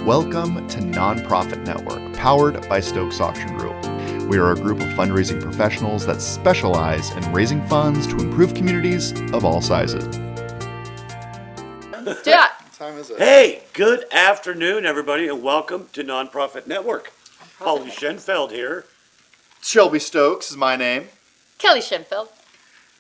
Welcome to Nonprofit Network, powered by Stokes Auction Group. We are a group of fundraising professionals that specialize in raising funds to improve communities of all sizes. Let's do it. What time is it? Hey, good afternoon, everybody, and welcome to Nonprofit Network. Paulie Schenfeld here. Shelby Stokes is my name. Kelly Schenfeld.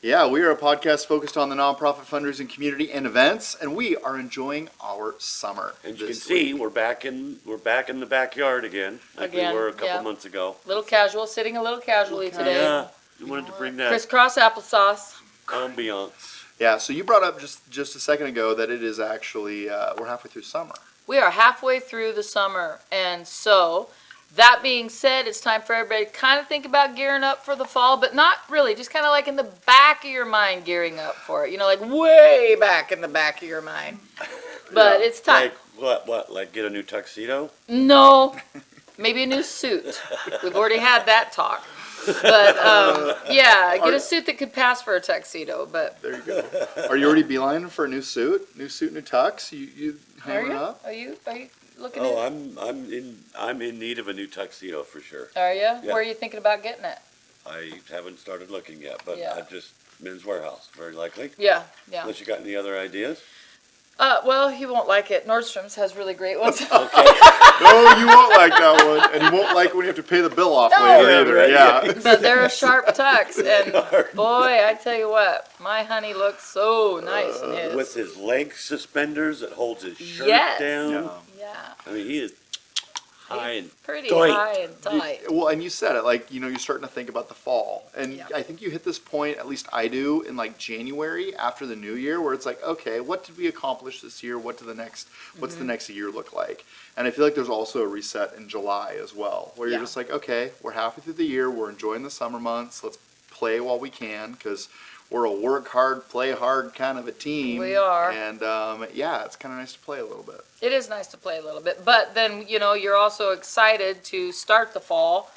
Yeah, we are a podcast focused on the nonprofit fundraising community and events, and we are enjoying our summer. As you can see, we're back in the backyard again, like we were a couple months ago. Little casual, sitting a little casually today. Yeah, we wanted to bring that Crisscross applesauce. ambiance. Yeah, so you brought up just a second ago that it is actually, we're halfway through summer. We are halfway through the summer, and so that being said, it's time for everybody to kind of think about gearing up for the fall, but not really, just kind of like in the back of your mind gearing up for it. You know, like way back in the back of your mind. But it's time. Like what? Like get a new tuxedo? No, maybe a new suit. We've already had that talk. But yeah, get a suit that could pass for a tuxedo. But There you go. Are you already beelining for a new suit? New suit, new tux? You are hammering you? up? Are you looking Oh, at? I'm in need of a new tuxedo for sure. Are you? Yeah. Where are you thinking about getting it? I haven't started looking yet, but Yeah. I just Men's Warehouse, very likely. Yeah. Unless you got any other ideas. Well, you won't like it. Nordstrom's has really great ones. Okay. No, you won't like that one, and you won't like it when you have to pay the bill off No. later Yeah, either. right, Yeah. But they're a sharp tux, and boy, I tell you what, my honey looks so nice in his. With his leg suspenders that holds his shirt Yes. down. Yeah. Yeah, I mean, he is high and pretty tight. high and tight. Well, and you said it, like, you're starting to think about the fall. And Yeah. I think you hit this point, at least I do, in like January after the new year, where it's like, okay, what did we accomplish this year? What's the next year look like? And I feel like there's also a reset in July as well, where you're Yeah. just like, okay, we're halfway through the year, we're enjoying the summer months, let's play while we can, because we're a work hard, play hard kind of a team. We are. And yeah, it's kind of nice to play a little bit. It is nice to play a little bit, but then, you're also excited to start the fall.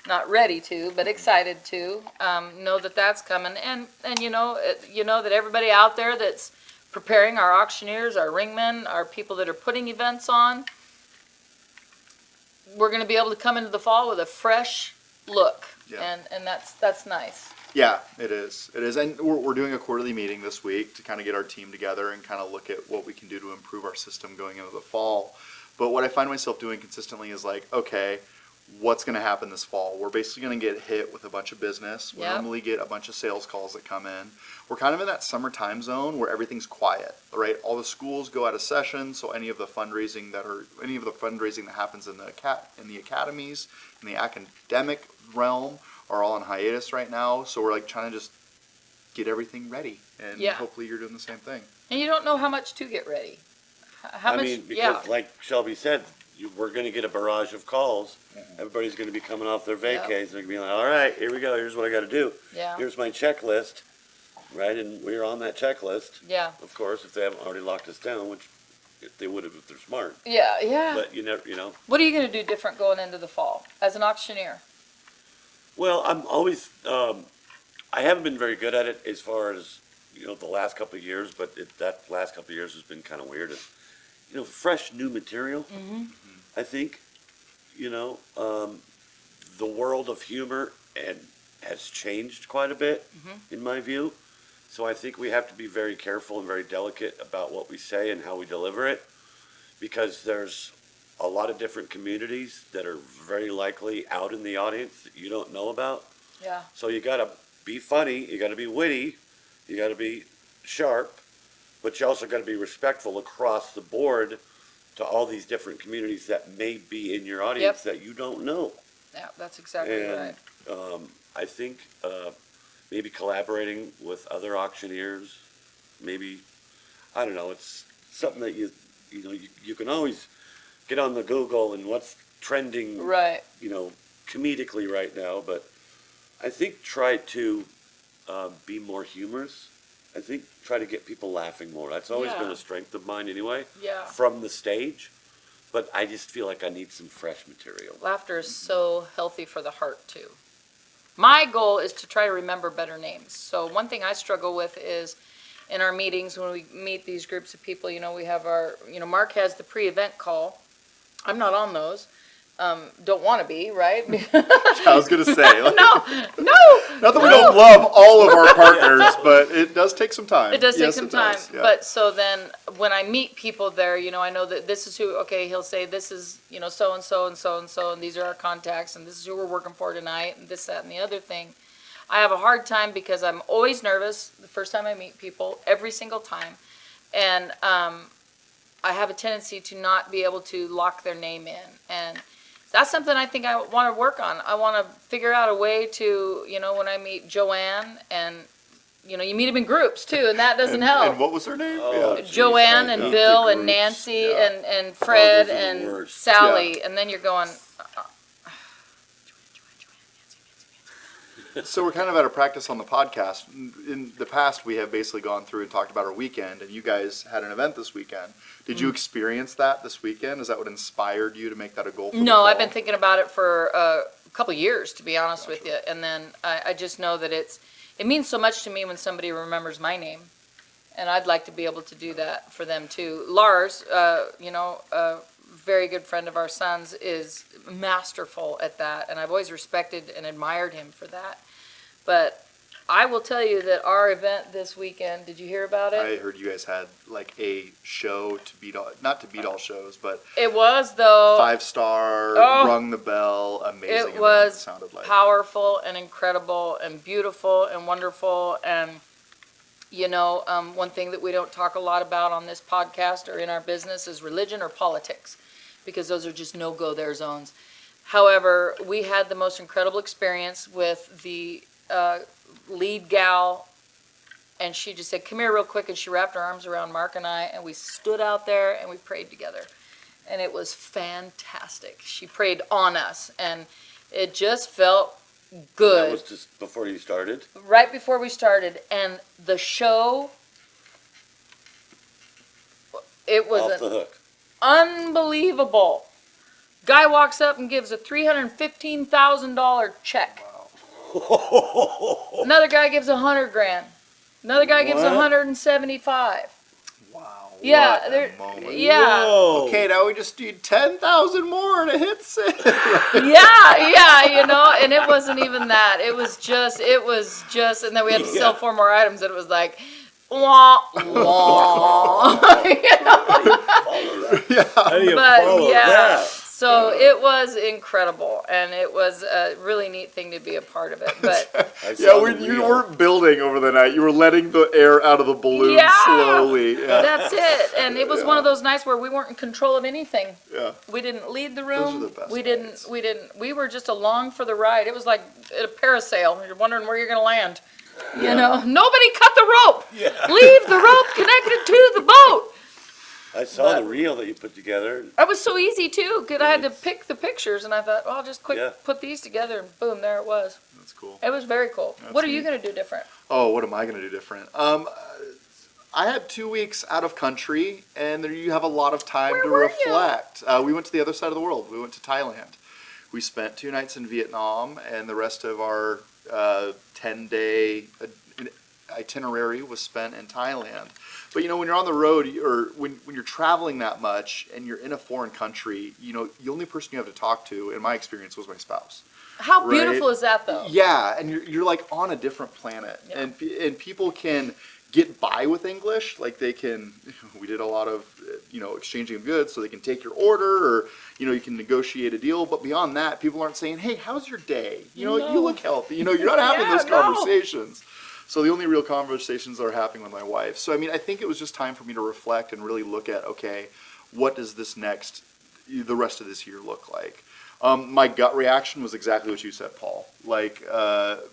Not ready to, but excited to know that that's coming, and you know that everybody out there that's preparing, our auctioneers, our ringmen, our people that are putting events on, we're going to be able to come into the fall with a fresh look, Yeah. and that's nice. Yeah, it is. It is. And we're doing a quarterly meeting this week to kind of get our team together and kind of look at what we can do to improve our system going into the fall. But what I find myself doing consistently is like, okay, what's going to happen this fall? We're basically going to get hit with a bunch of business. We Yep. normally get a bunch of sales calls that come in. We're kind of in that summer time zone where everything's quiet, right? All the schools go out of session, so any of the fundraising that happens in the academies, in the academic realm, are all on hiatus right now. So we're like trying to just get everything ready, and Yeah. hopefully you're doing the same thing. And you don't know how much to get ready. How I much? mean, because yeah. like Shelby said, we're going to get a barrage of calls. Everybody's going to be coming off their vacays. They're going to be like, all right, here we go. Here's what I got to do. Yeah. Here's my checklist, right? And we're on that checklist, Yeah. of course, if they haven't already locked us down, which if they would have if they're smart. Yeah. Yeah. But you never, you know. What are you going to do different going into the fall as an auctioneer? Well, I'm always, I haven't been very good at it as far as, the last couple of years, but that last couple of years has been kind of weird. It's, fresh new material, I think, the world of humor has changed quite a bit, in my view. So I think we have to be very careful and very delicate about what we say and how we deliver it, because there's a lot of different communities that are very likely out in the audience that you don't know about. Yeah. So you gotta be funny, you gotta be witty, you gotta be sharp, but you also gotta be respectful across the board to all these different communities that may be in your audience that you don't know. Yeah, that's exactly right. And I think maybe collaborating with other auctioneers, maybe, I don't know, it's something that you can always get on the Google and what's trending, Right. comedically right now, but I think try to be more humorous. I think try to get people laughing more. That's always Yeah. been a strength of mine anyway, Yeah. from the stage, but I just feel like I need some fresh material. Laughter is so healthy for the heart too. My goal is to try to remember better names. So one thing I struggle with is in our meetings when we meet these groups of people, we have our, Mark has the pre-event call I'm not on those. Don't want to be, right? I was gonna say, like, No. not that we don't love all of our partners, but it does take some time. It does take Yes, some it time, does, yeah. but so then when I meet people there, I know that this is who, okay, he'll say, this is, so and so and so and so, and these are our contacts, and this is who we're working for tonight, and this, that, and the other thing. I have a hard time because I'm always nervous the first time I meet people, every single time. And I have a tendency to not be able to lock their name in. And that's something I think I want to work on. I want to figure out a way to, when I meet Joanne, and, you meet them in groups too, and that doesn't help. And what was her name? Oh, Yeah. geez, Joanne I and hate Bill the and groups. Nancy Yeah. and Fred those are the and worst. Sally, and then you're going, So we're kind of out of practice on the podcast. In the past, we have basically gone through and talked about our weekend, and you guys had an event this weekend. Did you experience that this weekend? Is that what inspired you to make that a goal for the no, I've fall? been thinking about it for a couple of years, to be honest with you, and then I just know that it means so much to me when somebody remembers my name, and I'd like to be able to do that for them too. Lars, a very good friend of our son's, is masterful at that, and I've always respected and admired him for that. But I will tell you that our event this weekend, did you hear about it? I heard you guys had like a show to beat all, not to beat all shows, but It was, though. 5-star, Oh. rung the bell, amazing. It event, was sounded like. powerful and incredible and beautiful and wonderful. And, one thing that we don't talk a lot about on this podcast or in our business is religion or politics, because those are just no-go there zones. However, we had the most incredible experience with the lead gal, and she just said, "Come here real quick," and she wrapped her arms around Mark and I, and we stood out there and we prayed together. And it was fantastic. She prayed on us, and it just felt good. That was just before you started? Right before we started, and the show, it was Off the hook. unbelievable. Guy walks up and gives a $315,000 check. Another guy gives $100,000. Another guy gives What? $175,000. Wow. Yeah, what there- a moment. yeah. Whoa. Okay, now we just need 10,000 more to hit sale. Yeah, and it wasn't even that. It was just, and then we had to sell Yeah. 4 more items, and it was like, wah, wah. How do you But follow yeah, that? so it was incredible, and it was a really neat thing to be a part of it. But I Yeah, saw the you reel. weren't building over the night. You were letting the air out of the balloon Yeah. slowly. Yeah. that's it. And it was one of those nights where we weren't in control of anything. Yeah. We didn't lead the Those room. are the best we nights. didn't. We were just along for the ride. It was like a parasail. You're wondering where you're going to land. Nobody cut the rope. Yeah. Leave the rope connected to the boat. I saw the reel that you put together. It was so easy too, because I had to pick the pictures, and I thought, well, I'll just Yeah. put these together, and boom, there it was. That's cool. It was very cool. That's What are you neat. going to do different? Oh, what am I going to do different? I had 2 weeks out of country, and there you have a lot of time Where to were you? reflect. We went to the other side of the world. We went to Thailand. We spent 2 nights in Vietnam, and the rest of our 10-day itinerary was spent in Thailand. But when you're on the road, or when you're traveling that much, and you're in a foreign country, the only person you have to talk to, in my experience, was my spouse. How Right. beautiful is that, though? Yeah, and you're like on a different planet, Yeah. and people can get by with English. Like they can, we did a lot of exchanging of goods, so they can take your order, or you can negotiate a deal. But beyond that, people aren't saying, "Hey, how's your day? You No. look healthy." You're not having Yeah, those no. conversations. So the only real conversations are happening with my wife. So I think it was just time for me to reflect and really look at, okay, what does the rest of this year look like? My gut reaction was exactly what you said, Paul. Like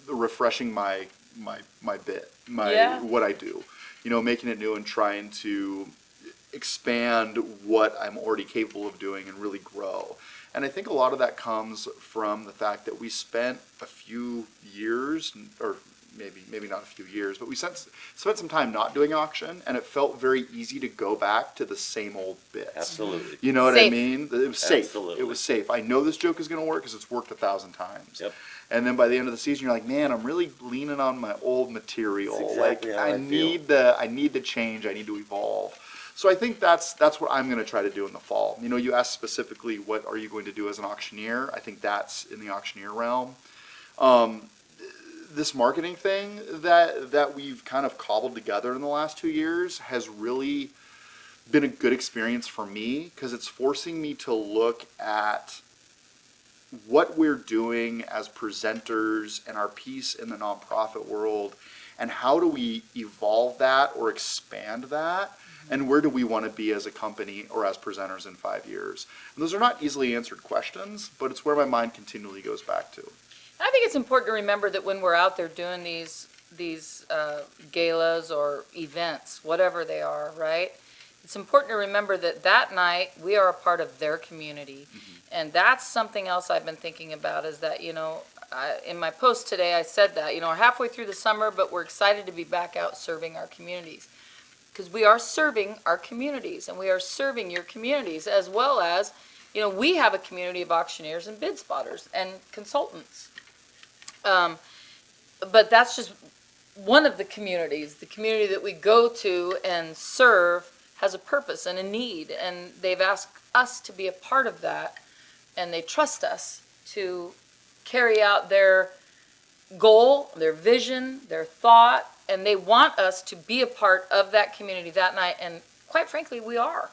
refreshing my bit, what I do. Making it new and trying to expand what I'm already capable of doing and really grow. And I think a lot of that comes from the fact that we spent a few years, or maybe not a few years, but we spent some time not doing auction, and it felt very easy to go back to the same old bits. Absolutely. You know what I Safe. mean? It was safe. Absolutely. It was safe. I know this joke is going to work because it's worked 1,000 times. Yep. And then by the end of the season, you're like, man, I'm really leaning on my old material. That's exactly like how I feel. I need the change. I need to evolve. So I think that's what I'm going to try to do in the fall. You know, you asked specifically, what are you going to do as an auctioneer? I think that's in the auctioneer realm. This marketing thing that we've kind of cobbled together in the last 2 years has really been a good experience for me, because it's forcing me to look at what we're doing as presenters and our piece in the nonprofit world, and how do we evolve that or expand that, and where do we want to be as a company or as presenters in 5 years. And those are not easily answered questions, but it's where my mind continually goes back to. I think it's important to remember that when we're out there doing these galas or events, whatever they are, right? It's important to remember that that night we are a part of their community. And that's something else I've been thinking about, is that, you know, in my post today I said that, you know, we're halfway through the summer, but we're excited to be back out serving our communities. Because we are serving our communities, and we are serving your communities, as well as, you know, we have a community of auctioneers and bid spotters and consultants. But that's just one of the communities. The community that we go to and serve has a purpose and a need, and they've asked us to be a part of that, and they trust us to carry out their goal, their vision, their thought, and they want us to be a part of that community that night, and quite frankly, we are.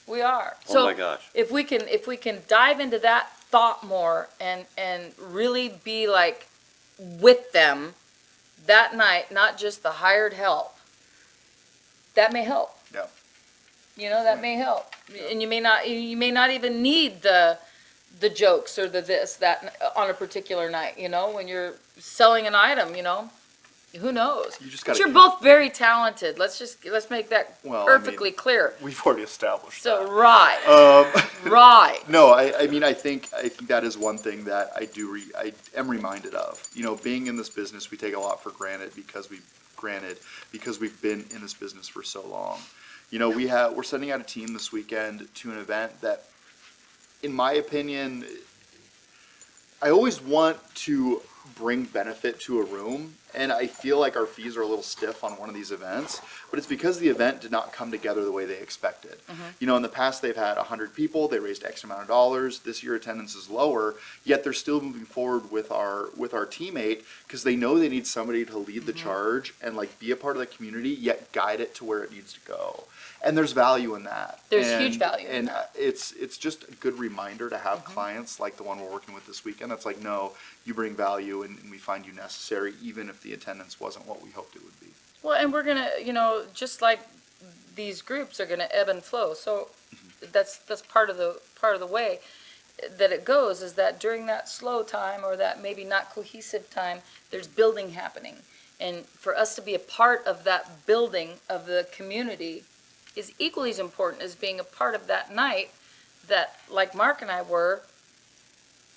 We are. Oh my gosh. If we can dive into that thought more and really be like with them that night, not just the hired help, that may help. Yeah. You know, that may help. And you may not even need the jokes or the this, that on a particular night, you know, when you're selling an item, you know, who knows? You just But gotta you're keep- both very talented. Let's make that Well, I perfectly mean, clear. We've already established So, that. right, right. No, I mean, I think that is one thing that I am reminded of. You know, being in this business, we take a lot for granted because we've been in this business for so long. You know, we're sending out a team this weekend to an event that, in my opinion, I always want to bring benefit to a room, and I feel like our fees are a little stiff on one of these events, but it's because the event did not come together the way they expected. You know, in the past they've had 100 people, they raised X amount of dollars. This year attendance is lower, yet they're still moving forward with our teammate, because they know they need somebody to lead the charge and like be a part of the community, yet guide it to where it needs to go. And there's value in that. There's huge value in and that. it's just a good reminder to have clients like the one we're working with this weekend. That's like, no, you bring value, and we find you necessary, even if the attendance wasn't what we hoped it would be. Well, and we're gonna, you know, just like these groups are gonna ebb and flow. So that's part of the way that it goes, is that during that slow time, or that maybe not cohesive time, there's building happening. And for us to be a part of that building of the community is equally as important as being a part of that night that, like Mark and I were,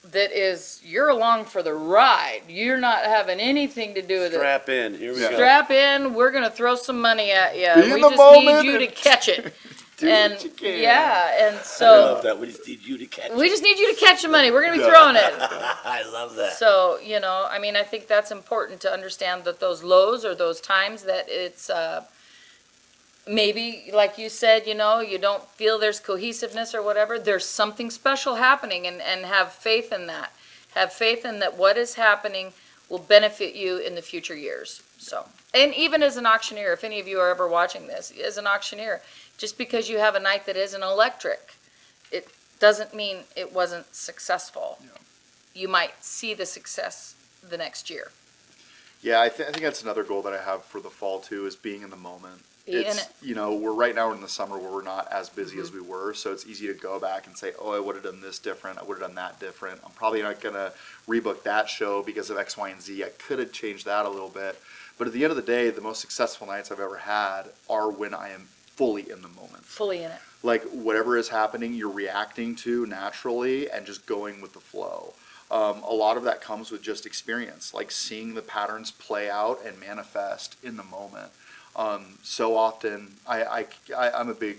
that is, you're along for the ride. You're not having anything to do with it. Strap in. Here we go. Strap in, we're gonna throw some money at you. Be in We the just moment need you to and catch it. Do And, what you can. yeah, and I love so, that. We just need you to catch we it. just need you to catch the money. We're gonna be Yeah. throwing it. I love that. So, you know, I mean, I think that's important to understand, that those lows or those times that it's, maybe, like you said, you know, you don't feel there's cohesiveness or whatever, there's something special happening, and have faith in that. Have faith in that what is happening will benefit you in the future years, so. And even as an auctioneer, if any of you are ever watching this, as an auctioneer, just because you have a night that isn't electric, it doesn't mean it wasn't successful. Yeah. You might see the success the next year. Yeah, I think that's another goal that I have for the fall too, is being in the moment. Be in It's, it. you know, we're in the summer where we're not as busy as we were, so it's easy to go back and say, oh, I would have done this different, I would have done that different. I'm probably not gonna rebook that show because of X, Y, and Z. I could have changed that a little bit. But at the end of the day, the most successful nights I've ever had are when I am fully in the moment. Fully in it. Like, whatever is happening, you're reacting to naturally and just going with the flow. A lot of that comes with just experience, like seeing the patterns play out and manifest in the moment. So often, I'm a big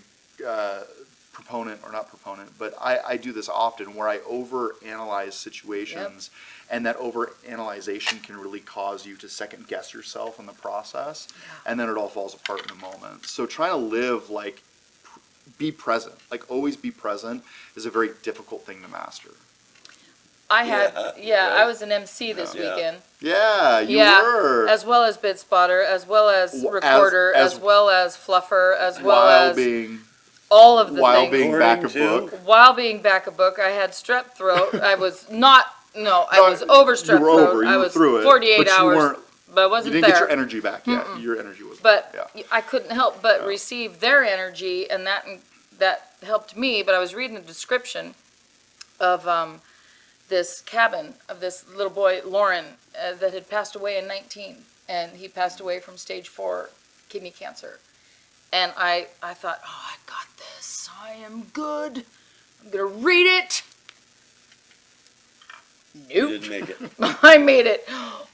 proponent, or not proponent, but I do this often, where I overanalyze situations, and that overanalyzation can really cause you to second guess yourself in the process, and then it all falls apart in the moment. So trying to live like be present. Like, always be present is a very difficult thing to master. I had, right. I was an MC this Yeah. weekend. Yeah, you Yeah, were. as well as bid spotter, as well as W- as- recorder, as- as well as fluffer, as well while as being all of the while things. being Recording back a too. book. While being back a book, I had strep throat. I was not, no, I No, was over you strep were throat. over, you I were was through it, 48 but you hours, weren't- but I You wasn't didn't there. get your energy back yet. Your energy was But yeah. I couldn't help but Yeah. receive their energy, and that helped me. But I was reading the description of this cabin of this little boy, Lauren, that had passed away in 19, and he passed away from stage 4 kidney cancer. And I thought, oh, I got this. I am good. I'm gonna read it. You Nope. didn't make it. I made it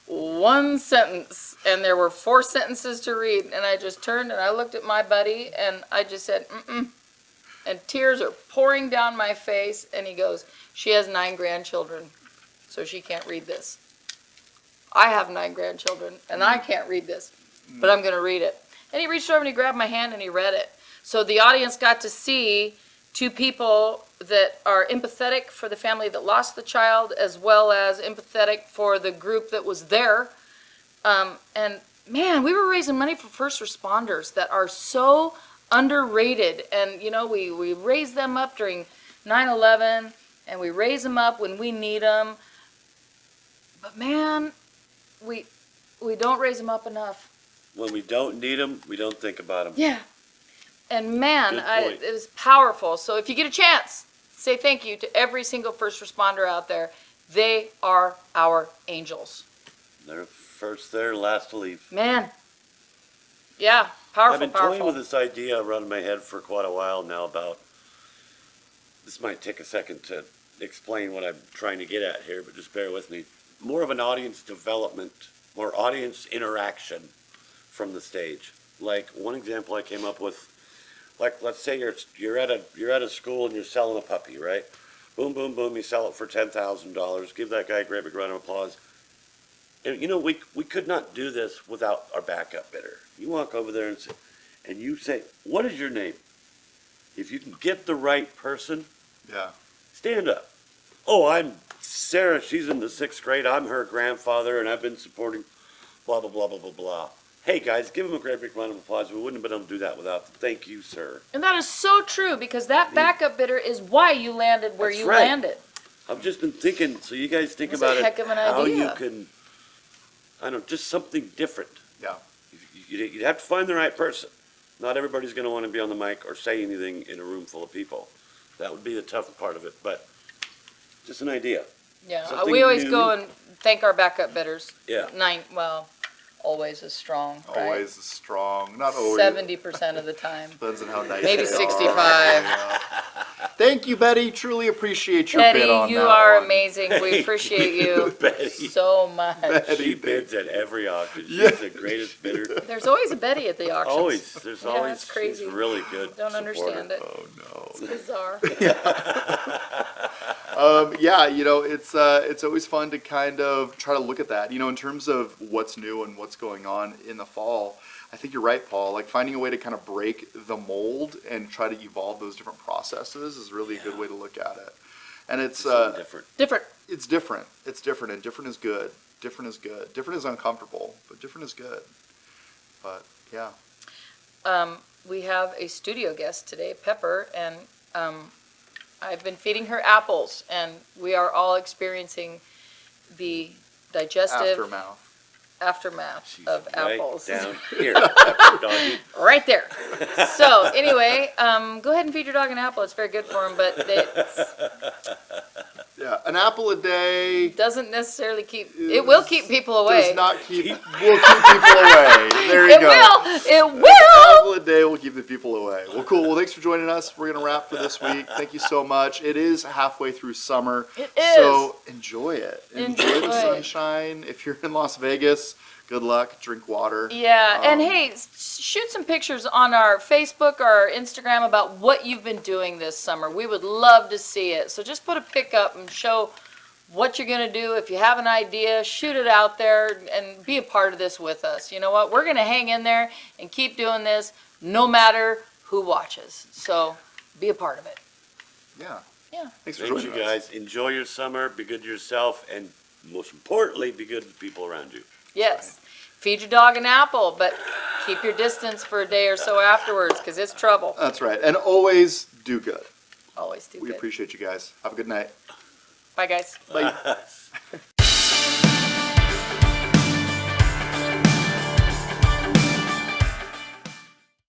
one sentence, and there were 4 sentences to read, and I just turned and I looked at my buddy, and I just said, mm-mm. And tears are pouring down my face, and he goes, she has 9 grandchildren, so she can't read this. I have 9 grandchildren, and I can't read this, but I'm going to read it. And he reached over and he grabbed my hand and he read it. So the audience got to see 2 people that are empathetic for the family that lost the child, as well as empathetic for the group that was there. And man, we were raising money for first responders that are so underrated. And you know, we raise them up during 9/11, and we raise them up when we need them. But man, we don't raise them up enough. When we don't need them, we don't think about them. Yeah. And man, Good point. it was powerful. So if you get a chance, say thank you to every single first responder out there. They are our angels. They're first there, last to leave. Man. Yeah, powerful, I've been powerful. toying with this idea around my head for quite a while now about, this might take a second to explain what I'm trying to get at here, but just bear with me. More of an audience development or audience interaction from the stage. Like, one example I came up with, like, let's say you're at a school and you're selling a puppy, right? Boom, boom, boom, you sell it for $10,000. Give that guy a great big round of applause. And you know, we could not do this without our backup bidder. You walk over there and you say, what is your name? If you can get the right person, Yeah. stand up. Oh, I'm Sarah. She's in the 6th grade. I'm her grandfather, and I've been supporting blah, blah, blah, blah, blah, blah. Hey, guys, give him a great big round of applause. We wouldn't have been able to do that without the thank you, sir. And that is so true, because that backup bidder is why you landed where That's you right. landed. I've just been thinking, so you guys think That's about a it, heck of an how idea. you can, I don't know, just something different. Yeah. You'd have to find the right person. Not everybody's going to want to be on the mic or say anything in a room full of people. That would be the tough part of it, but just an idea. Yeah, Something we always new. go and thank our backup bidders. Yeah. Always is strong, right? Always strong. Not always. 70% of the time. Depends on how nice Maybe they are. 65. Yeah. Thank you, Betty. Truly appreciate your Betty, bid on you that are one. amazing. We Thank appreciate you, you Betty. so much. Betty, She thank- bids at every auction. She's Yeah. the greatest bidder. There's always a Betty at the auctions. Always. There's Yeah, always. that's crazy. She's really good. Don't supporter. understand it. Oh no. It's bizarre. Yeah, you know, it's always fun to kind of try to look at that. You know, in terms of what's new and what's going on in the fall. I think you're right, Paul. Like, finding a way to kind of break the mold and try to evolve those different processes is really a good way to look at it. And it's Something different. Different. it's different. It's different, and different is good. Different is good. Different is uncomfortable, but different is good. But yeah. We have a studio guest today, Pepper, and I've been feeding her apples, and we are all experiencing the digestive aftermath She's of right apples. down here. Pepper doggy. Right there. So anyway, go ahead and feed your dog an apple. It's very good for him, but it Yeah, an apple a day doesn't necessarily it will keep people away. does not will keep people away. There you It go. will. It An will. apple a day will keep the people away. Well, cool. Well, thanks for joining us. We're going to wrap for this week. Thank you so much. It is halfway through summer. It is. So enjoy it. Enjoy the Enjoy it. sunshine. If you're in Las Vegas, good luck. Drink water. Yeah, and Um, hey, shoot some pictures on our Facebook or our Instagram about what you've been doing this summer. We would love to see it. So just put a pic up and show what you're going to do. If you have an idea, shoot it out there and be a part of this with us. You know what? We're going to hang in there and keep doing this no matter who watches. So be a part of it. Yeah. Yeah. Thanks for Thank joining you us. guys. Enjoy your summer. Be good to yourself, and most importantly, be good to the people around you. Yes. Feed your dog an apple, but keep your distance for a day or so afterwards, because it's trouble. That's right. And always do good. Always do We good. appreciate you guys. Have a good night. Bye, guys. Bye.